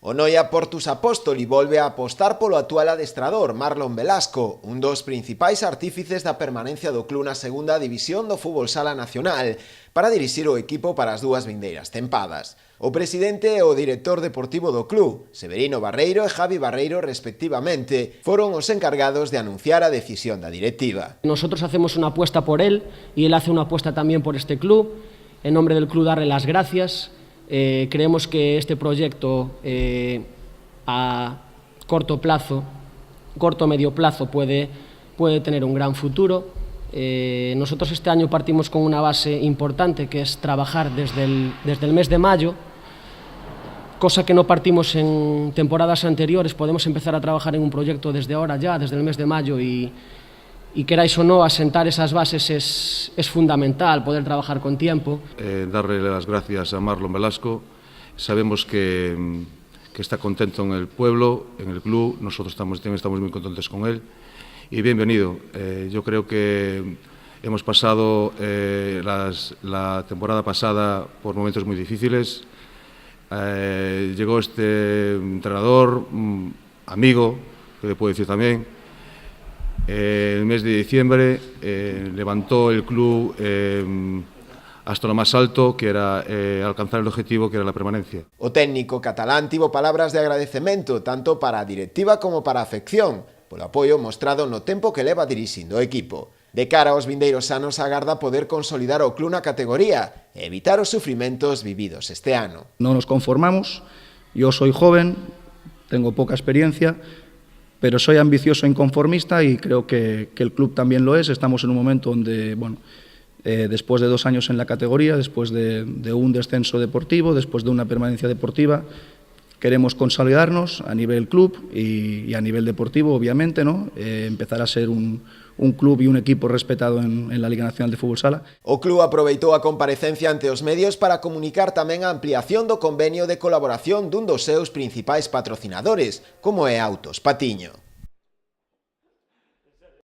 O Noia Portus Apóstoli volve a apostar polo actual adestrador, Marlon Velasco, un dos principais artífices da permanencia do club na segunda división do fútbol sala nacional, para dirixir o equipo para as dúas vindeiras tempadas. O presidente e o director deportivo do club, Severino Barreiro e Javi Barreiro respectivamente, foron os encargados de anunciar a decisión da directiva. Nosotros hacemos una apuesta por él y él hace una apuesta también por este club. En nombre del club darle las gracias. Creemos que este proyecto a corto medio plazo puede tener un gran futuro. Nosotros este año partimos con una base importante, que es trabajar desde el mes de mayo, cosa que no partimos en temporadas anteriores. Podemos empezar a trabajar en un proyecto desde ahora ya, desde el mes de mayo, y queráis o no, asentar esas bases es fundamental, poder trabajar con tiempo. Darle las gracias a Marlon Velasco. Sabemos que está contento en el pueblo, en el club. Nosotros estamos muy contentos con él. Y bienvenido. Yo creo que hemos pasado la temporada pasada por momentos muy difíciles. Llegó este entrenador, amigo, que le puedo decir también. El mes de diciembre levantó el club hasta lo más alto, que era alcanzar el objetivo, que era la permanencia. O técnico catalán tivo palabras de agradecemento tanto para a directiva como para a afección, polo apoio mostrado no tempo que leva dirixindo o equipo. De cara aos vindeiros anos agarda poder consolidar o club na categoría e evitar os sufrimentos vividos este ano. No nos conformamos. Yo soy joven, tengo poca experiencia, pero soy ambicioso e inconformista, y creo que el club también lo es. Estamos en un momento donde, bueno, después de 2 años en la categoría, después de un descenso deportivo, después de una permanencia deportiva, queremos consolidarnos a nivel club y a nivel deportivo, obviamente, ¿no? Empezar a ser un club e un equipo respetado en la Liga Nacional de Fútbol Sala. O club aproveitou a comparecencia ante os medios para comunicar tamén a ampliación do convenio de colaboración dun dos seus principais patrocinadores, como é Autos Patiño.